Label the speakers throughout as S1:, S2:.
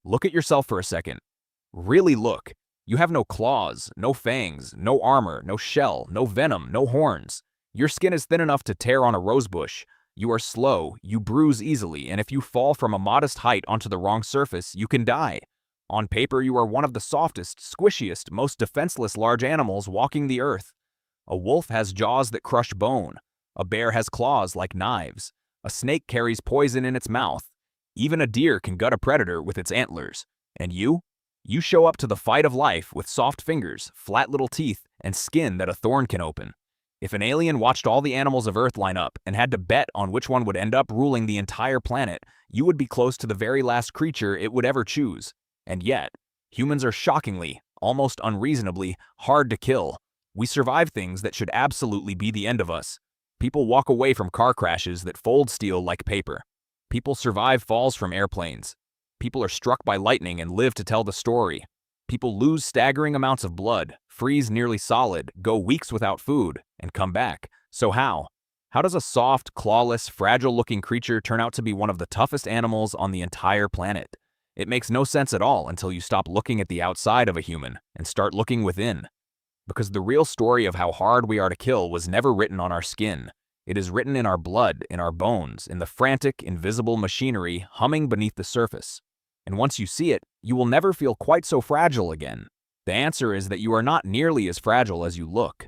S1: Look at yourself for a second. Really look. You have no claws, no fangs, no armor, no shell, no venom, no horns. Your skin is thin enough to tear on a rosebush. You are slow, you bruise easily, and if you fall from a modest height onto the wrong surface, you can die. On paper, you are one of the softest, squishiest, most defenseless large animals walking the earth. A wolf has jaws that crush bone. A bear has claws like knives. A snake carries poison in its mouth. Even a deer can gut a predator with its antlers. And you? You show up to the fight of life with soft fingers, flat little teeth, and skin that a thorn can open. If an alien watched all the animals of Earth line up and had to bet on which one would end up ruling the entire planet, you would be close to the very last creature it would ever choose. And yet, humans are shockingly, almost unreasonably, hard to kill. We survive things that should absolutely be the end of us. People walk away from car crashes that fold steel like paper. People survive falls from airplanes. People are struck by lightning and live to tell the story. People lose staggering amounts of blood, freeze nearly solid, go weeks without food, and come back. So how? How does a soft, clawless, fragile-looking creature turn out to be one of the toughest animals on the entire planet? It makes no sense at all until you stop looking at the outside of a human and start looking within. Because the real story of how hard we are to kill was never written on our skin. It is written in our blood, in our bones, in the frantic, invisible machinery humming beneath the surface. And once you see it, you will never feel quite so fragile again. The answer is that you are not nearly as fragile as you look.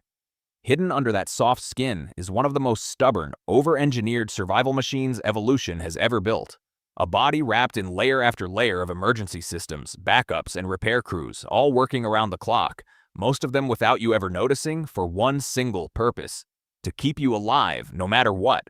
S1: Hidden under that soft skin is one of the most stubborn, over-engineered survival machines evolution has ever built. A body wrapped in layer after layer of emergency systems, backups, and repair crews, all working around the clock, most of them without you ever noticing, for one single purpose: to keep you alive no matter what.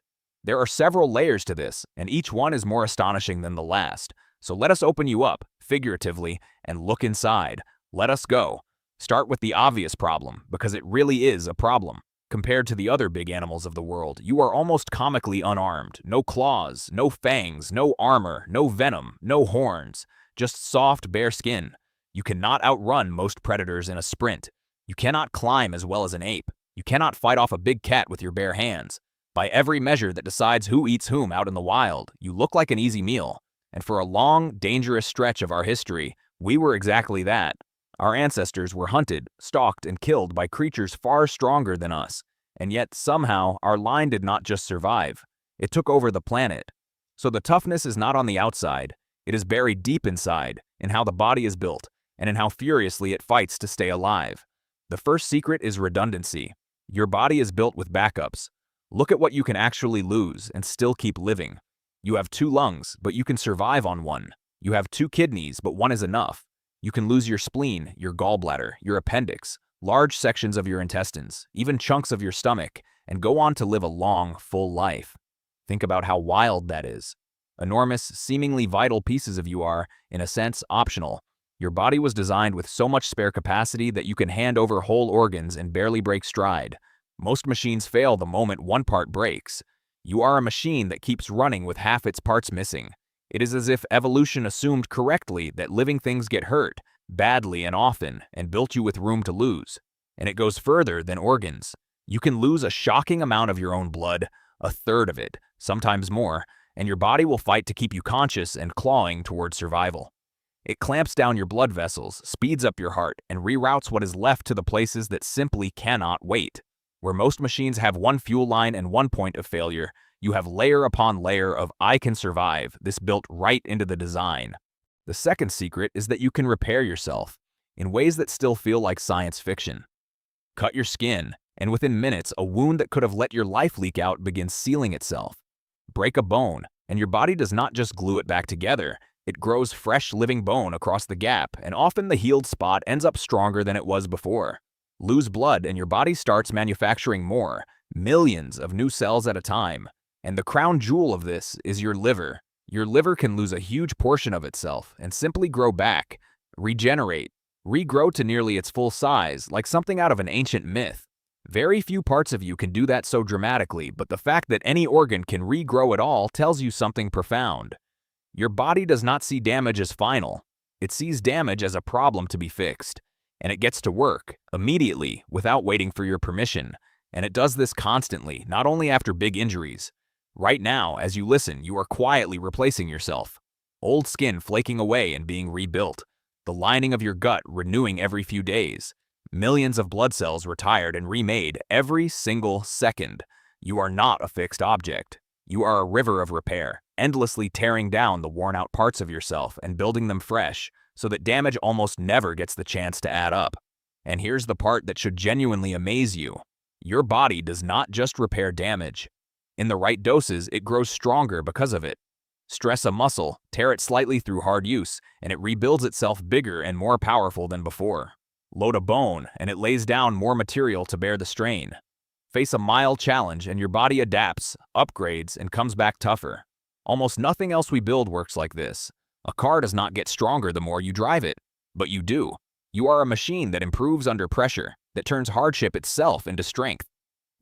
S1: There are several layers to this, and each one is more astonishing than the last. So let us open you up, figuratively, and look inside. Let us go. Start with the obvious problem, because it really is a problem. Compared to the other big animals of the world, you are almost comically unarmed. No claws, no fangs, no armor, no venom, no horns. Just soft, bare skin. You cannot outrun most predators in a sprint. You cannot climb as well as an ape. You cannot fight off a big cat with your bare hands. By every measure that decides who eats whom out in the wild, you look like an easy meal. And for a long, dangerous stretch of our history, we were exactly that. Our ancestors were hunted, stalked, and killed by creatures far stronger than us. And yet, somehow, our line did not just survive. It took over the planet. So the toughness is not on the outside. It is buried deep inside, in how the body is built, and in how furiously it fights to stay alive. The first secret is redundancy. Your body is built with backups. Look at what you can actually lose and still keep living. You have 2 lungs, but you can survive on 1. You have 2 kidneys, but 1 is enough. You can lose your spleen, your gallbladder, your appendix, large sections of your intestines, even chunks of your stomach, and go on to live a long, full life. Think about how wild that is. Enormous, seemingly vital pieces of you are, in a sense, optional. Your body was designed with so much spare capacity that you can hand over whole organs and barely break stride. Most machines fail the moment one part breaks. You are a machine that keeps running with half its parts missing. It is as if evolution assumed correctly that living things get hurt, badly and often, and built you with room to lose. And it goes further than organs. You can lose a shocking amount of your own blood, a third of it, sometimes more, and your body will fight to keep you conscious and clawing toward survival. It clamps down your blood vessels, speeds up your heart, and reroutes what is left to the places that simply cannot wait. Where most machines have 1 fuel line and 1 point of failure, you have layer upon layer of "I can survive," this built right into the design. The second secret is that you can repair yourself, in ways that still feel like science fiction. Cut your skin, and within minutes, a wound that could have let your life leak out begins sealing itself. Break a bone, and your body does not just glue it back together. It grows fresh living bone across the gap, and often the healed spot ends up stronger than it was before. Lose blood, and your body starts manufacturing more, millions of new cells at a time. And the crown jewel of this is your liver. Your liver can lose a huge portion of itself and simply grow back, regenerate, regrow to nearly its full size, like something out of an ancient myth. Very few parts of you can do that so dramatically, but the fact that any organ can regrow at all tells you something profound. Your body does not see damage as final. It sees damage as a problem to be fixed. And it gets to work, immediately, without waiting for your permission. And it does this constantly, not only after big injuries. Right now, as you listen, you are quietly replacing yourself. Old skin flaking away and being rebuilt. The lining of your gut renewing every few days. Millions of blood cells retired and remade every single second. You are not a fixed object. You are a river of repair, endlessly tearing down the worn-out parts of yourself and building them fresh, so that damage almost never gets the chance to add up. And here's the part that should genuinely amaze you. Your body does not just repair damage. In the right doses, it grows stronger because of it. Stress a muscle, tear it slightly through hard use, and it rebuilds itself bigger and more powerful than before. Load a bone, and it lays down more material to bear the strain. Face a mild challenge, and your body adapts, upgrades, and comes back tougher. Almost nothing else we build works like this. A car does not get stronger the more you drive it, but you do. You are a machine that improves under pressure, that turns hardship itself into strength.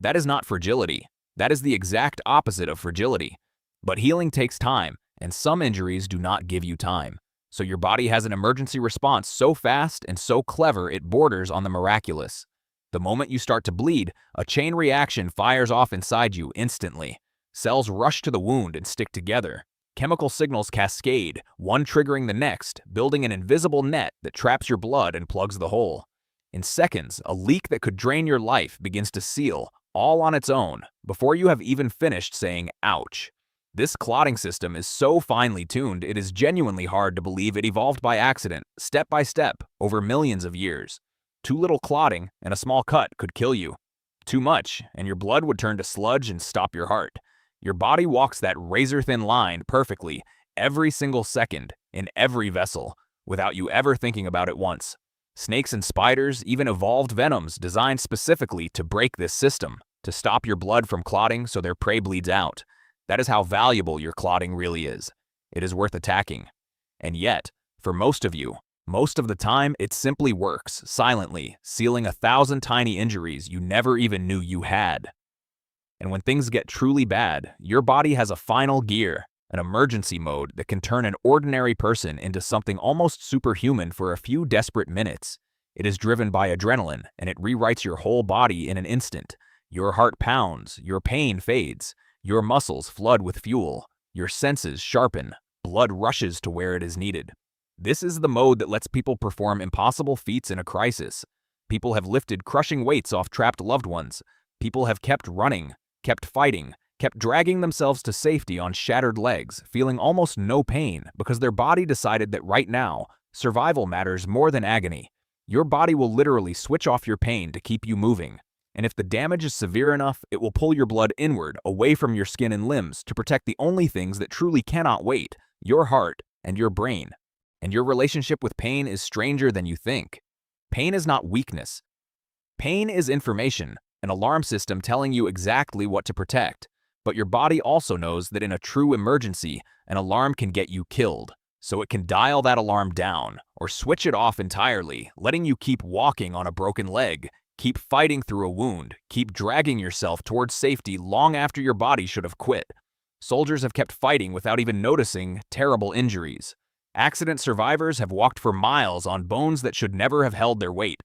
S1: That is not fragility. That is the exact opposite of fragility. But healing takes time, and some injuries do not give you time. So your body has an emergency response so fast and so clever it borders on the miraculous. The moment you start to bleed, a chain reaction fires off inside you instantly. Cells rush to the wound and stick together. Chemical signals cascade, one triggering the next, building an invisible net that traps your blood and plugs the hole. In seconds, a leak that could drain your life begins to seal, all on its own, before you have even finished saying, ouch. This clotting system is so finely tuned, it is genuinely hard to believe it evolved by accident, step by step, over millions of years. Too little clotting, and a small cut could kill you. Too much, and your blood would turn to sludge and stop your heart. Your body walks that razor-thin line perfectly, every single second, in every vessel, without you ever thinking about it once. Snakes and spiders even evolved venoms designed specifically to break this system, to stop your blood from clotting so their prey bleeds out. That is how valuable your clotting really is. It is worth attacking. And yet, for most of you, most of the time, it simply works, silently, sealing 1,000 tiny injuries you never even knew you had. And when things get truly bad, your body has a final gear, an emergency mode that can turn an ordinary person into something almost superhuman for a few desperate minutes. It is driven by adrenaline, and it rewrites your whole body in an instant. Your heart pounds, your pain fades, your muscles flood with fuel, your senses sharpen, blood rushes to where it is needed. This is the mode that lets people perform impossible feats in a crisis. People have lifted crushing weights off trapped loved ones. People have kept running, kept fighting, kept dragging themselves to safety on shattered legs, feeling almost no pain because their body decided that right now, survival matters more than agony. Your body will literally switch off your pain to keep you moving. And if the damage is severe enough, it will pull your blood inward, away from your skin and limbs to protect the only things that truly cannot wait, your heart and your brain. And your relationship with pain is stranger than you think. Pain is not weakness. Pain is information, an alarm system telling you exactly what to protect. But your body also knows that in a true emergency, an alarm can get you killed. So it can dial that alarm down, or switch it off entirely, letting you keep walking on a broken leg, keep fighting through a wound, keep dragging yourself towards safety long after your body should have quit. Soldiers have kept fighting without even noticing terrible injuries. Accident survivors have walked for miles on bones that should never have held their weight.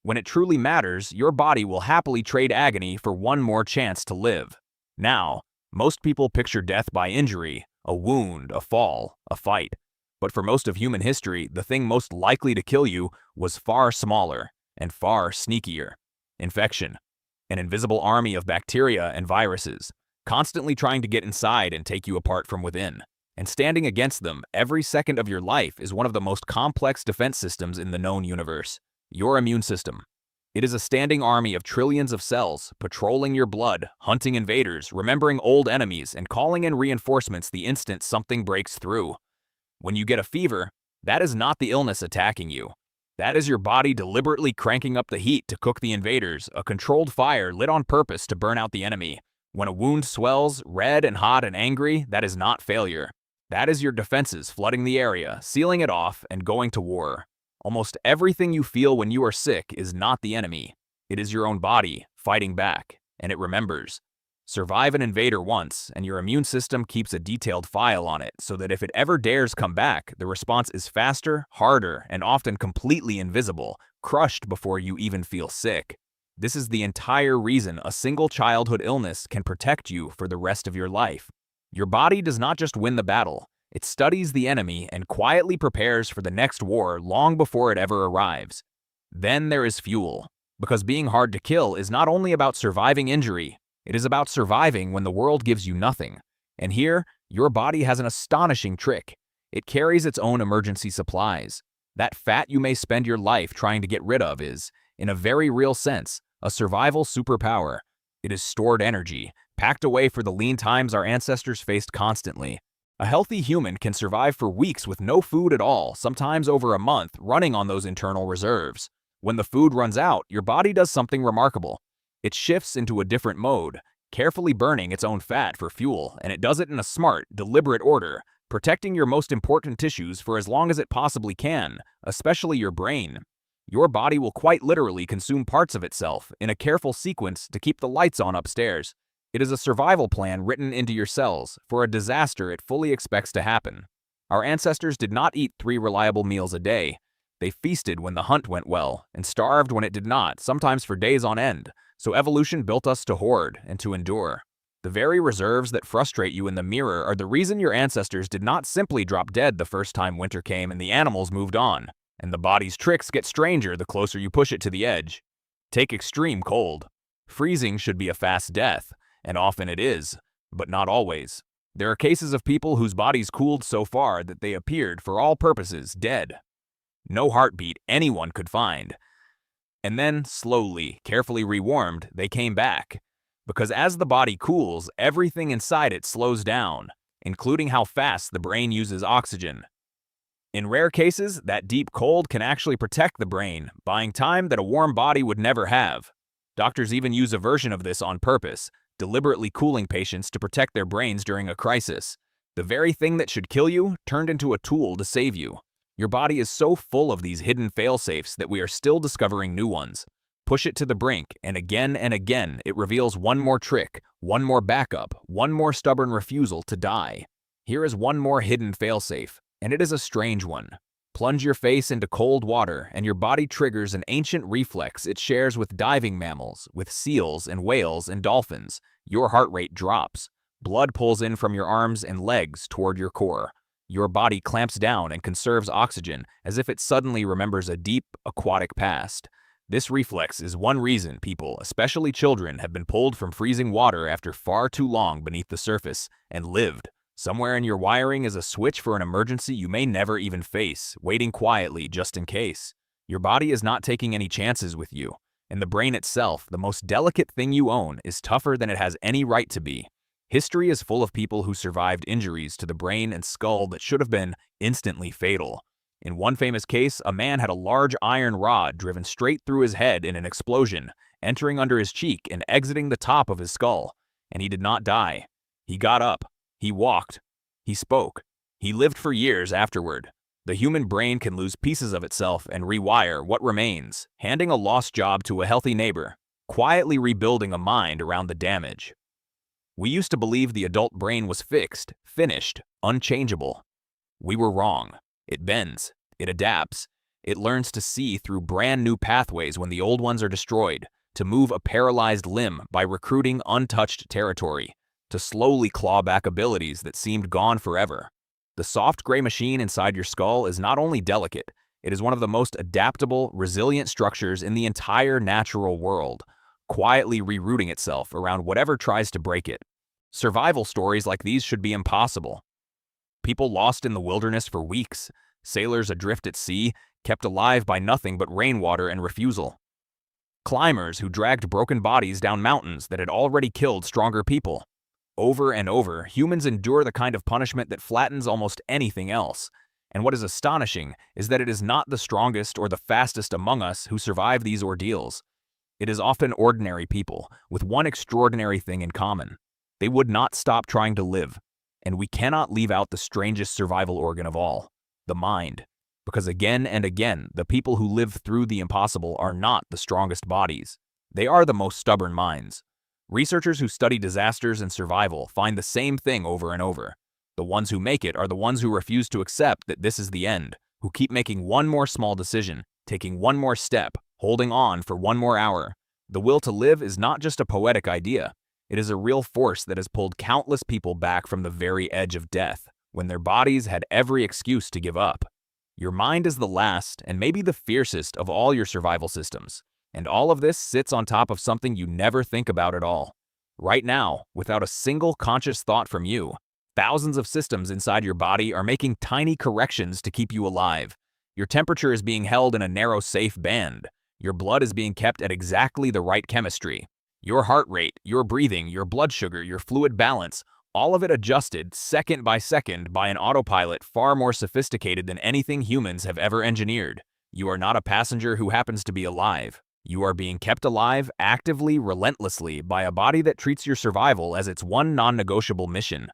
S1: When it truly matters, your body will happily trade agony for one more chance to live. Now, most people picture death by injury, a wound, a fall, a fight. But for most of human history, the thing most likely to kill you was far smaller and far sneakier. Infection. An invisible army of bacteria and viruses, constantly trying to get inside and take you apart from within. And standing against them every second of your life is one of the most complex defense systems in the known universe. Your immune system. It is a standing army of trillions of cells, patrolling your blood, hunting invaders, remembering old enemies, and calling in reinforcements the instant something breaks through. When you get a fever, that is not the illness attacking you. That is your body deliberately cranking up the heat to cook the invaders, a controlled fire lit on purpose to burn out the enemy. When a wound swells, red and hot and angry, that is not failure. That is your defenses flooding the area, sealing it off, and going to war. Almost everything you feel when you are sick is not the enemy. It is your own body fighting back, and it remembers. Survive an invader once, and your immune system keeps a detailed file on it so that if it ever dares come back, the response is faster, harder, and often completely invisible, crushed before you even feel sick. This is the entire reason a single childhood illness can protect you for the rest of your life. Your body does not just win the battle, It studies the enemy and quietly prepares for the next war long before it ever arrives. Then there is fuel, because being hard to kill is not only about surviving injury, it is about surviving when the world gives you nothing. And here, your body has an astonishing trick. It carries its own emergency supplies. That fat you may spend your life trying to get rid of is, in a very real sense, a survival superpower. It is stored energy, packed away for the lean times our ancestors faced constantly. A healthy human can survive for weeks with no food at all, sometimes over a month, running on those internal reserves. When the food runs out, your body does something remarkable. It shifts into a different mode, carefully burning its own fat for fuel, and it does it in a smart, deliberate order, protecting your most important tissues for as long as it possibly can, especially your brain. Your body will quite literally consume parts of itself in a careful sequence to keep the lights on upstairs. It is a survival plan written into your cells for a disaster it fully expects to happen. Our ancestors did not eat 3 reliable meals a day. They feasted when the hunt went well and starved when it did not, sometimes for days on end. So evolution built us to hoard and to endure. The very reserves that frustrate you in the mirror are the reason your ancestors did not simply drop dead the first time winter came and the animals moved on. And the body's tricks get stranger the closer you push it to the edge. Take extreme cold. Freezing should be a fast death, and often it is, but not always. There are cases of people whose bodies cooled so far that they appeared, for all purposes, dead. No heartbeat anyone could find. And then, slowly, carefully rewarmed, they came back. Because as the body cools, everything inside it slows down, including how fast the brain uses oxygen. In rare cases, that deep cold can actually protect the brain, buying time that a warm body would never have. Doctors even use a version of this on purpose, deliberately cooling patients to protect their brains during a crisis. The very thing that should kill you turned into a tool to save you. Your body is so full of these hidden failsafes that we are still discovering new ones. Push it to the brink, and again it reveals one more trick, one more backup, one more stubborn refusal to die. Here is one more hidden failsafe, and it is a strange one. Plunge your face into cold water, and your body triggers an ancient reflex it shares with diving mammals, with seals and whales and dolphins. Your heart rate drops. Blood pulls in from your arms and legs toward your core. Your body clamps down and conserves oxygen as if it suddenly remembers a deep, aquatic past. This reflex is one reason people, especially children, have been pulled from freezing water after far too long beneath the surface and lived. Somewhere in your wiring is a switch for an emergency you may never even face, waiting quietly just in case. Your body is not taking any chances with you, and the brain itself, the most delicate thing you own, is tougher than it has any right to be. History is full of people who survived injuries to the brain and skull that should have been instantly fatal. In one famous case, a man had a large iron rod driven straight through his head in an explosion, entering under his cheek and exiting the top of his skull. And he did not die. He got up. He walked. He spoke. He lived for years afterward. The human brain can lose pieces of itself and rewire what remains, handing a lost job to a healthy neighbor, quietly rebuilding a mind around the damage. We used to believe the adult brain was fixed, finished, unchangeable. We were wrong. It bends. It adapts. It learns to see through brand new pathways when the old ones are destroyed, to move a paralyzed limb by recruiting untouched territory, to slowly claw back abilities that seemed gone forever. The soft gray machine inside your skull is not only delicate, it is one of the most adaptable, resilient structures in the entire natural world, quietly rerouting itself around whatever tries to break it. Survival stories like these should be impossible. People lost in the wilderness for weeks, sailors adrift at sea, kept alive by nothing but rainwater and refusal. Climbers who dragged broken bodies down mountains that had already killed stronger people. Over and over, humans endure the kind of punishment that flattens almost anything else. And what is astonishing is that it is not the strongest or the fastest among us who survive these ordeals. It is often ordinary people, with one extraordinary thing in common. They would not stop trying to live. And we cannot leave out the strangest survival organ of all, the mind. Because again and again, the people who live through the impossible are not the strongest bodies. They are the most stubborn minds. Researchers who study disasters and survival find the same thing over and over. The ones who make it are the ones who refuse to accept that this is the end, who keep making one more small decision, taking one more step, holding on for one more hour. The will to live is not just a poetic idea. It is a real force that has pulled countless people back from the very edge of death. when their bodies had every excuse to give up. Your mind is the last and maybe the fiercest of all your survival systems, and all of this sits on top of something you never think about at all. Right now, without a single conscious thought from you, thousands of systems inside your body are making tiny corrections to keep you alive. Your temperature is being held in a narrow, safe band. Your blood is being kept at exactly the right chemistry. Your heart rate, your breathing, your blood sugar, your fluid balance, all of it adjusted second by an autopilot far more sophisticated than anything humans have ever engineered. You are not a passenger who happens to be alive. You are being kept alive actively, relentlessly by a body that treats your survival as its one non-negotiable mission.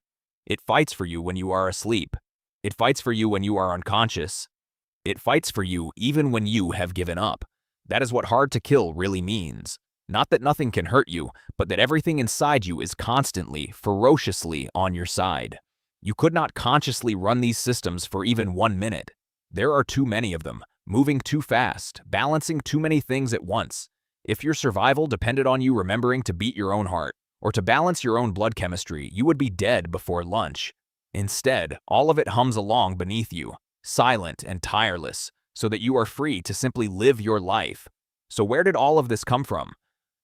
S1: It fights for you when you are asleep. It fights for you when you are unconscious. It fights for you even when you have given up. That is what hard to kill really means. Not that nothing can hurt you, but that everything inside you is constantly, ferociously on your side. You could not consciously run these systems for even 1 minute. There are too many of them, moving too fast, balancing too many things at once. If your survival depended on you remembering to beat your own heart, or to balance your own blood chemistry, you would be dead before lunch. Instead, all of it hums along beneath you, silent and tireless, so that you are free to simply live your life. So where did all of this come from?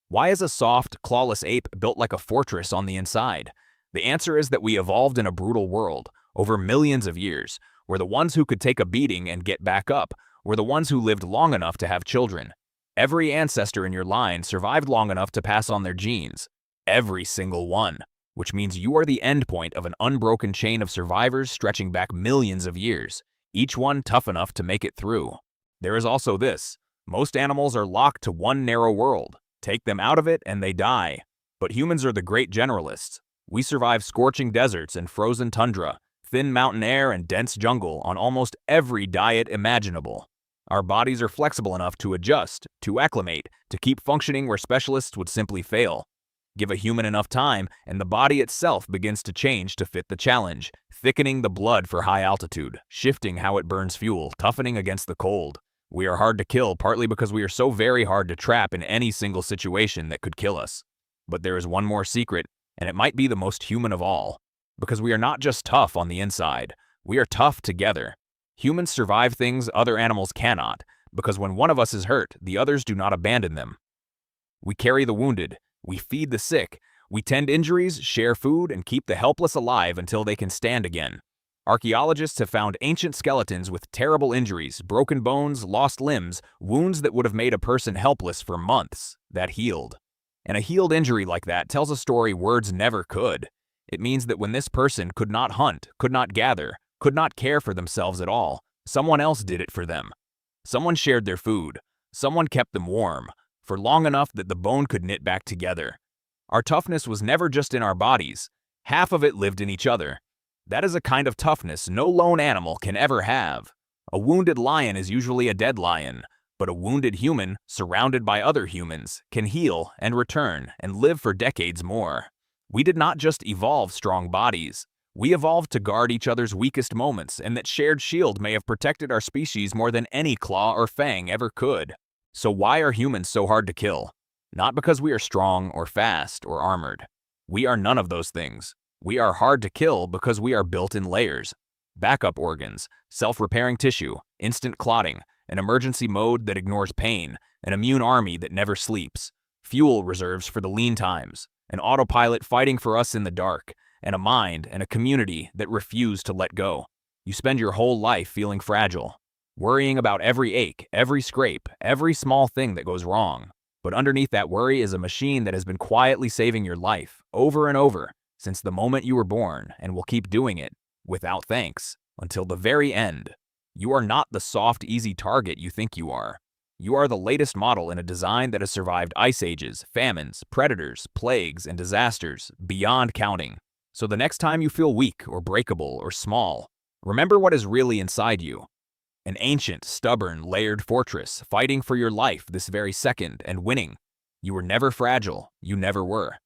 S1: Why is a soft, clawless ape built like a fortress on the inside? The answer is that we evolved in a brutal world, over millions of years, where the ones who could take a beating and get back up were the ones who lived long enough to have children. Every ancestor in your line survived long enough to pass on their genes. Every single one, which means you are the endpoint of an unbroken chain of survivors stretching back millions of years, each one tough enough to make it through. There is also this: most animals are locked to one narrow world. Take them out of it and they die. But humans are the great generalists. We survive scorching deserts and frozen tundra, thin mountain air and dense jungle on almost every diet imaginable. Our bodies are flexible enough to adjust, to acclimate, to keep functioning where specialists would simply fail. Give a human enough time, and the body itself begins to change to fit the challenge, thickening the blood for high altitude, shifting how it burns fuel, toughening against the cold. We are hard to kill partly because we are so very hard to trap in any single situation that could kill us. But there is one more secret, and it might be the most human of all. Because we are not just tough on the inside, we are tough together. Humans survive things other animals cannot, because when one of us is hurt, the others do not abandon them. We carry the wounded, we feed the sick, we tend injuries, share food, and keep the helpless alive until they can stand again. Archaeologists have found ancient skeletons with terrible injuries, broken bones, lost limbs, wounds that would have made a person helpless for months, that healed. And a healed injury like that tells a story words never could. It means that when this person could not hunt, could not gather, could not care for themselves at all, someone else did it for them. Someone shared their food. Someone kept them warm, for long enough that the bone could knit back together. Our toughness was never just in our bodies. Half of it lived in each other. That is a kind of toughness no lone animal can ever have. A wounded lion is usually a dead lion, but a wounded human, surrounded by other humans, can heal and return and live for decades more. We did not just evolve strong bodies. We evolved to guard each other's weakest moments, and that shared shield may have protected our species more than any claw or fang ever could. So why are humans so hard to kill? Not because we are strong or fast or armored. We are none of those things. We are hard to kill because we are built in layers. Backup organs, self-repairing tissue, instant clotting, an emergency mode that ignores pain, an immune army that never sleeps, fuel reserves for the lean times, an autopilot fighting for us in the dark, and a mind and a community that refuse to let go. You spend your whole life feeling fragile, worrying about every ache, every scrape, every small thing that goes wrong. But underneath that worry is a machine that has been quietly saving your life, over and over, since the moment you were born, and will keep doing it, without thanks, until the very end. You are not the soft, easy target you think you are. You are the latest model in a design that has survived ice ages, famines, predators, plagues, and disasters, beyond counting. So the next time you feel weak or breakable or small, remember what is really inside you. An ancient, stubborn, layered fortress, fighting for your life this very second and winning. You were never fragile. You never were.